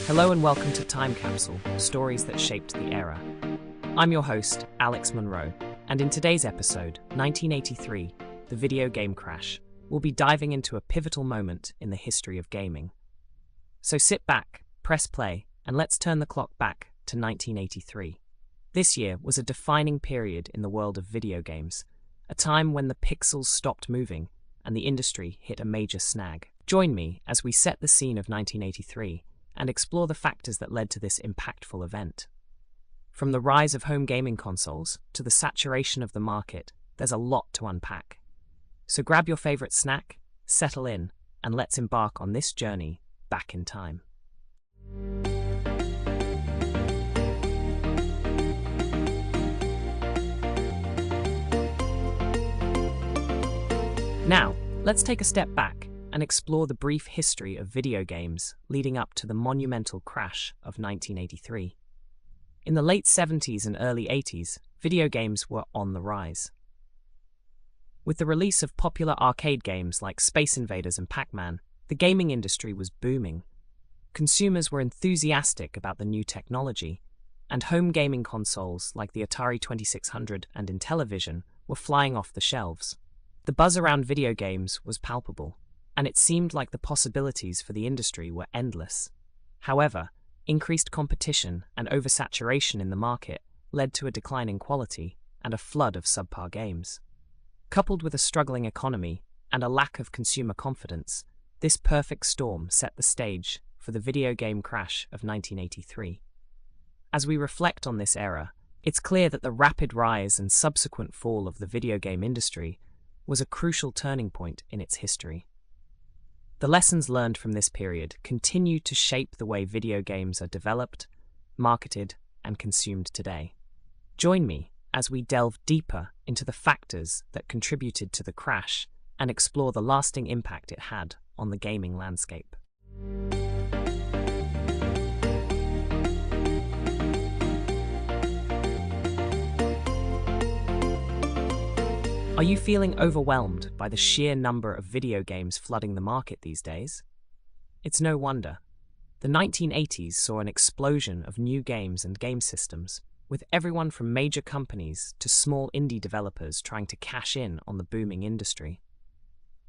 Hello and welcome to Time Capsule, Stories that Shaped the Era. I'm your host, Alex Monroe, and in today's episode, 1983, the video game crash, we'll be diving into a pivotal moment in the history of gaming. So sit back, press play, and let's turn the clock back to 1983. This year was a defining period in the world of video games, a time when the pixels stopped moving and the industry hit a major snag. Join me as we set the scene of 1983 and explore the factors that led to this impactful event. From the rise of home gaming consoles to the saturation of the market, there's a lot to unpack. So grab your favorite snack, settle in, and let's embark on this journey back in time. Now, let's take a step back and explore the brief history of video games leading up to the monumental crash of 1983. In the late 70s and early 80s, video games were on the rise. With the release of popular arcade games like Space Invaders and Pac-Man, the gaming industry was booming. Consumers were enthusiastic about the new technology, and home gaming consoles like the Atari 2600 and Intellivision were flying off the shelves. The buzz around video games was palpable, and it seemed like the possibilities for the industry were endless. However, increased competition and oversaturation in the market led to a decline in quality and a flood of subpar games. Coupled with a struggling economy and a lack of consumer confidence, this perfect storm set the stage for the video game crash of 1983. As we reflect on this era, it's clear that the rapid rise and subsequent fall of the video game industry was a crucial turning point in its history. The lessons learned from this period continue to shape the way video games are developed, marketed, and consumed today. Join me as we delve deeper into the factors that contributed to the crash and explore the lasting impact it had on the gaming landscape. Are you feeling overwhelmed by the sheer number of video games flooding the market these days? It's no wonder. The 1980s saw an explosion of new games and game systems, with everyone from major companies to small indie developers trying to cash in on the booming industry.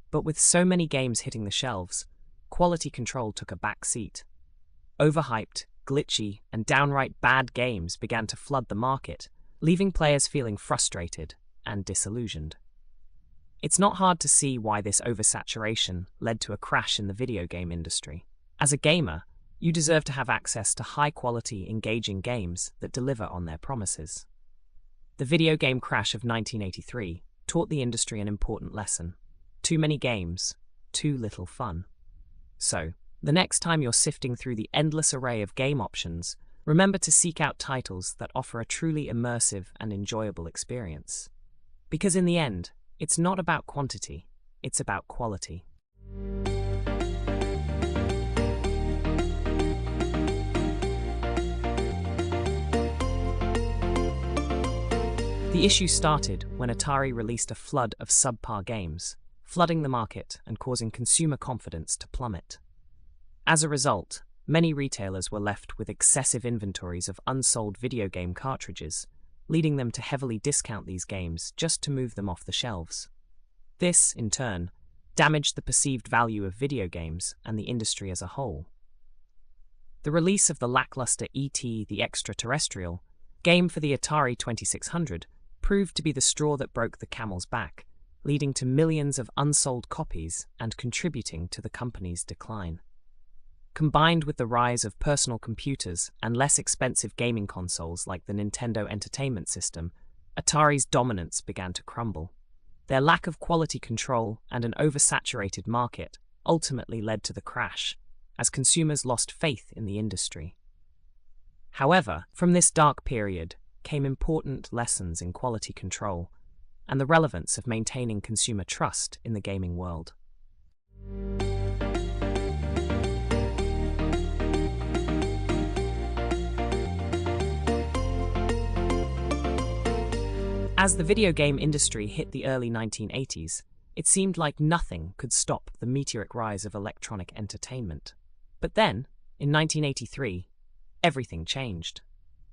But with so many games hitting the shelves, quality control took a back seat. Overhyped, glitchy, and downright bad games began to flood the market, leaving players feeling frustrated and disillusioned. It's not hard to see why this oversaturation led to a crash in the video game industry. As a gamer, you deserve to have access to high-quality, engaging games that deliver on their promises. The video game crash of 1983 taught the industry an important lesson. Too many games, too little fun. So, the next time you're sifting through the endless array of game options, remember to seek out titles that offer a truly immersive and enjoyable experience. Because in the end, it's not about quantity, it's about quality. The issue started when Atari released a flood of subpar games, flooding the market and causing consumer confidence to plummet. As a result, many retailers were left with excessive inventories of unsold video game cartridges, leading them to heavily discount these games just to move them off the shelves. This, in turn, damaged the perceived value of video games and the industry as a whole. The release of the lackluster E.T. the Extraterrestrial game for the Atari 2600 proved to be the straw that broke the camel's back, leading to millions of unsold copies and contributing to the company's decline. Combined with the rise of personal computers and less expensive gaming consoles like the Nintendo Entertainment System, Atari's dominance began to crumble. Their lack of quality control and an oversaturated market ultimately led to the crash, as consumers lost faith in the industry. However, from this dark period came important lessons in quality control and the relevance of maintaining consumer trust in the gaming world. As the video game industry hit the early 1980s, it seemed like nothing could stop the meteoric rise of electronic entertainment. But then, In 1983, everything changed.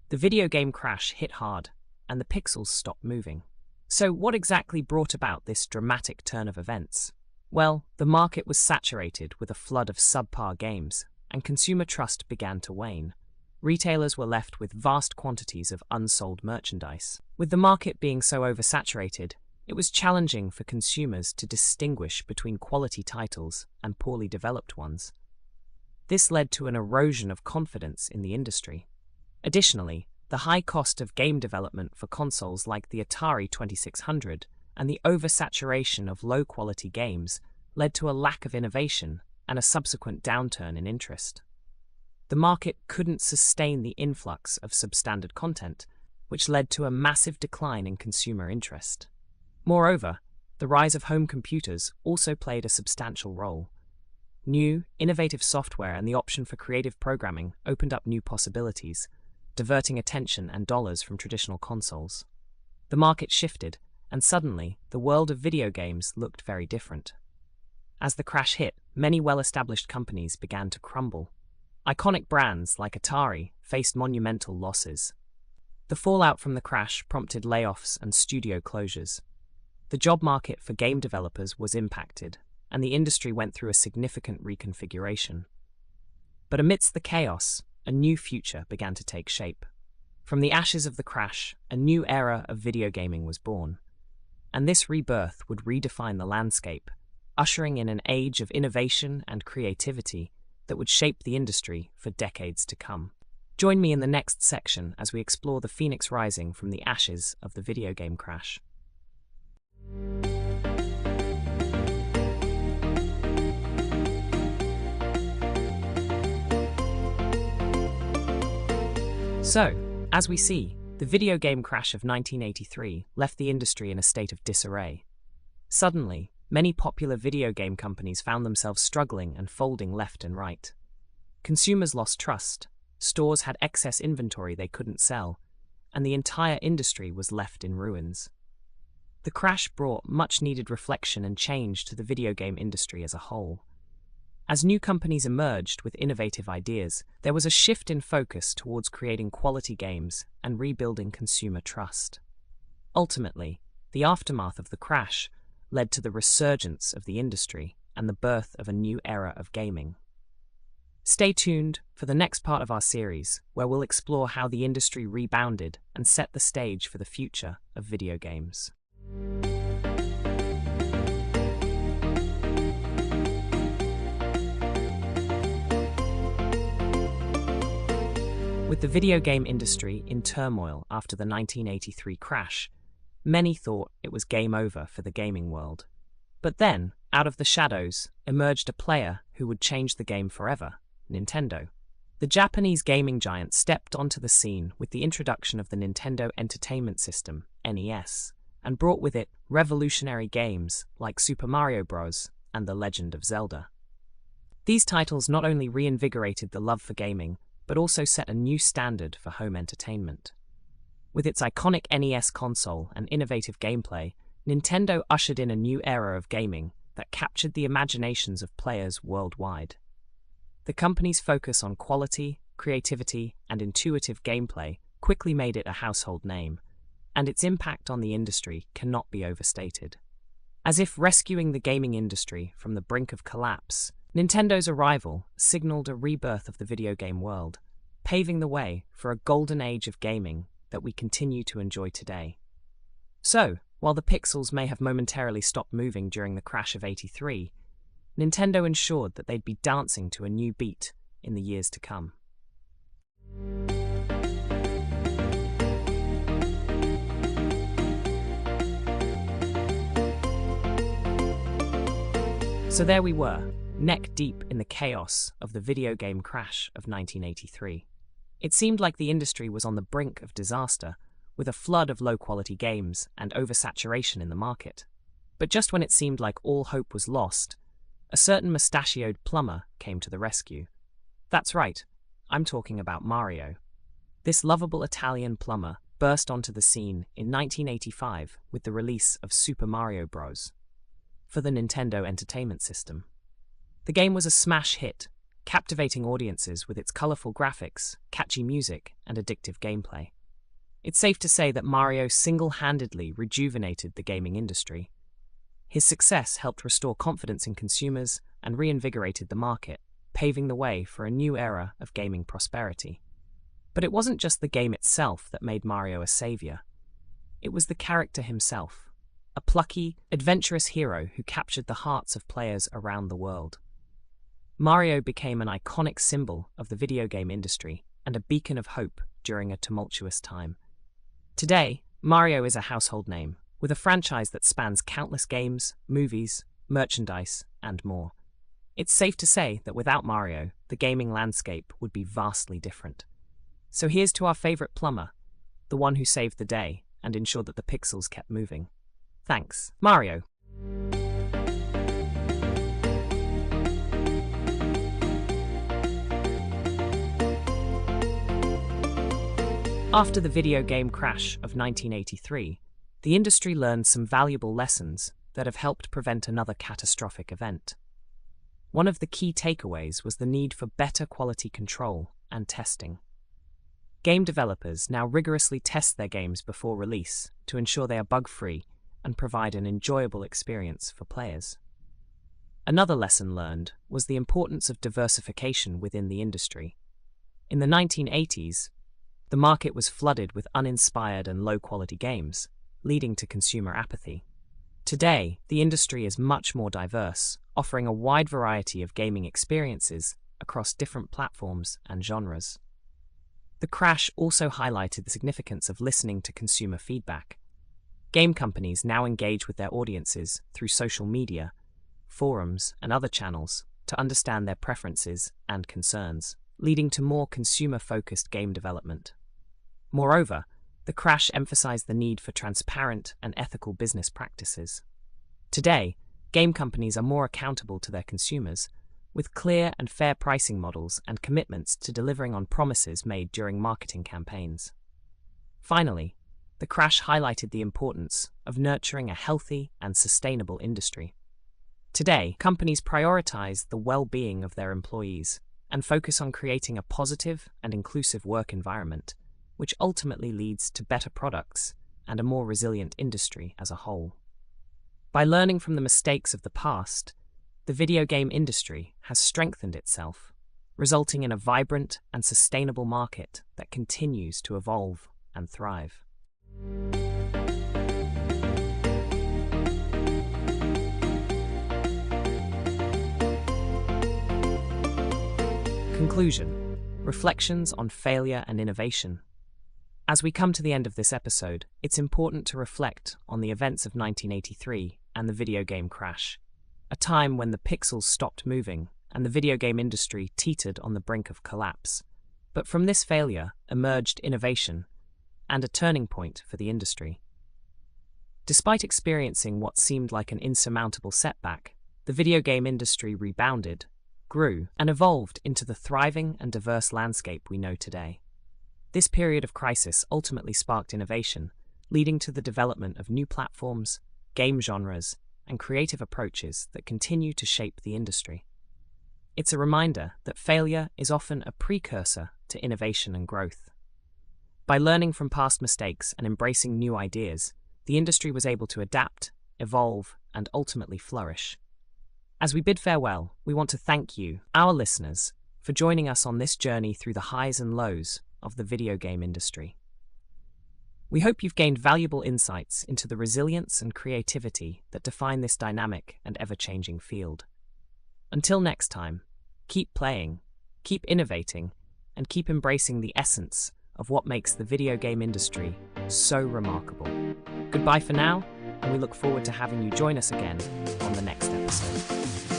The video game crash hit hard, and the pixels stopped moving. So what exactly brought about this dramatic turn of events? Well, the market was saturated with a flood of subpar games, and consumer trust began to wane. Retailers were left with vast quantities of unsold merchandise. With the market being so oversaturated, it was challenging for consumers to distinguish between quality titles and poorly developed ones. This led to an erosion of confidence in the industry. Additionally, the high cost of game development for consoles like the Atari 2600 and the oversaturation of low-quality games led to a lack of innovation and a subsequent downturn in interest. The market couldn't sustain the influx of substandard content, which led to a massive decline in consumer interest. Moreover, the rise of home computers also played a substantial role. New, innovative software and the option for creative programming opened up new possibilities, diverting attention and dollars from traditional consoles. The market shifted, and suddenly, the world of video games looked very different. As the crash hit, many well-established companies began to crumble. Iconic brands like Atari faced monumental losses. The fallout from the crash prompted layoffs and studio closures. The job market for game developers was impacted, and the industry went through a significant reconfiguration. But amidst the chaos, a new future began to take shape. From the ashes of the crash, a new era of video gaming was born. And this rebirth would redefine the landscape, ushering in an age of innovation and creativity that would shape the industry for decades to come. Join me in the next section as we explore the phoenix rising from the ashes of the video game crash. So, as we see, the video game crash of 1983 left the industry in a state of disarray. Suddenly, many popular video game companies found themselves struggling and folding left and right. Consumers lost trust, stores had excess inventory they couldn't sell, and the entire industry was left in ruins. The crash brought much-needed reflection and change to the video game industry as a whole. As new companies emerged with innovative ideas, there was a shift in focus towards creating quality games and rebuilding consumer trust. Ultimately, the aftermath of the crash led to the resurgence of the industry and the birth of a new era of gaming. Stay tuned for the next part of our series, where we'll explore how the industry rebounded and set the stage for the future of video games. With the video game industry in turmoil after the 1983 crash, many thought it was game over for the gaming world. But then, out of the shadows, emerged a player who would change the game forever: Nintendo. The Japanese gaming giant stepped onto the scene with the introduction of the Nintendo Entertainment System, NES, and brought with it revolutionary games like Super Mario Bros. And The Legend of Zelda. These titles not only reinvigorated the love for gaming, but also set a new standard for home entertainment. With its iconic NES console and innovative gameplay, Nintendo ushered in a new era of gaming that captured the imaginations of players worldwide. The company's focus on quality, creativity, and intuitive gameplay quickly made it a household name, and its impact on the industry cannot be overstated. As if rescuing the gaming industry from the brink of collapse, Nintendo's arrival signaled a rebirth of the video game world, paving the way for a golden age of gaming that we continue to enjoy today. So, while the pixels may have momentarily stopped moving during the crash of '83, Nintendo ensured that they'd be dancing to a new beat in the years to come. So there we were, neck deep in the chaos of the video game crash of 1983. It seemed like the industry was on the brink of disaster, with a flood of low-quality games and oversaturation in the market. But just when it seemed like all hope was lost, a certain mustachioed plumber came to the rescue. That's right, I'm talking about Mario. This lovable Italian plumber burst onto the scene in 1985 with the release of Super Mario Bros. For the Nintendo Entertainment System. The game was a smash hit, captivating audiences with its colorful graphics, catchy music, and addictive gameplay. It's safe to say that Mario single-handedly rejuvenated the gaming industry. His success helped restore confidence in consumers and reinvigorated the market, paving the way for a new era of gaming prosperity. But it wasn't just the game itself that made Mario a savior. It was the character himself, a plucky, adventurous hero who captured the hearts of players around the world. Mario became an iconic symbol of the video game industry and a beacon of hope during a tumultuous time. Today, Mario is a household name, with a franchise that spans countless games, movies, merchandise, and more. It's safe to say that without Mario, the gaming landscape would be vastly different. So here's to our favorite plumber, the one who saved the day and ensured that the pixels kept moving. Thanks, Mario. After the video game crash of 1983, the industry learned some valuable lessons that have helped prevent another catastrophic event. One of the key takeaways was the need for better quality control and testing. Game developers now rigorously test their games before release to ensure they are bug-free and provide an enjoyable experience for players. Another lesson learned was the importance of diversification within the industry. In the 1980s, the market was flooded with uninspired and low-quality games, leading to consumer apathy. Today, the industry is much more diverse, offering a wide variety of gaming experiences across different platforms and genres. The crash also highlighted the significance of listening to consumer feedback. Game companies now engage with their audiences through social media, forums, and other channels to understand their preferences and concerns, leading to more consumer-focused game development. Moreover, the crash emphasized the need for transparent and ethical business practices. Today, game companies are more accountable to their consumers, with clear and fair pricing models and commitments to delivering on promises made during marketing campaigns. Finally, the crash highlighted the importance of nurturing a healthy and sustainable industry. Today, companies prioritize the well-being of their employees and focus on creating a positive and inclusive work environment, which ultimately leads to better products and a more resilient industry as a whole. By learning from the mistakes of the past, the video game industry has strengthened itself, resulting in a vibrant and sustainable market that continues to evolve and thrive. Conclusion: Reflections on failure and innovation. As we come to the end of this episode, it's important to reflect on the events of 1983 and the video game crash, a time when the pixels stopped moving and the video game industry teetered on the brink of collapse. But from this failure emerged innovation and a turning point for the industry. Despite experiencing what seemed like an insurmountable setback, the video game industry rebounded, grew, and evolved into the thriving and diverse landscape we know today. This period of crisis ultimately sparked innovation, leading to the development of new platforms, game genres, and creative approaches that continue to shape the industry. It's a reminder that failure is often a precursor to innovation and growth. By learning from past mistakes and embracing new ideas, the industry was able to adapt, evolve, and ultimately flourish. As we bid farewell, we want to thank you, our listeners, for joining us on this journey through the highs and lows of the video game industry. We hope you've gained valuable insights into the resilience and creativity that define this dynamic and ever-changing field. Until next time, keep playing, keep innovating, and keep embracing the essence of what makes the video game industry so remarkable. Goodbye for now, and we look forward to having you join us again on the next episode.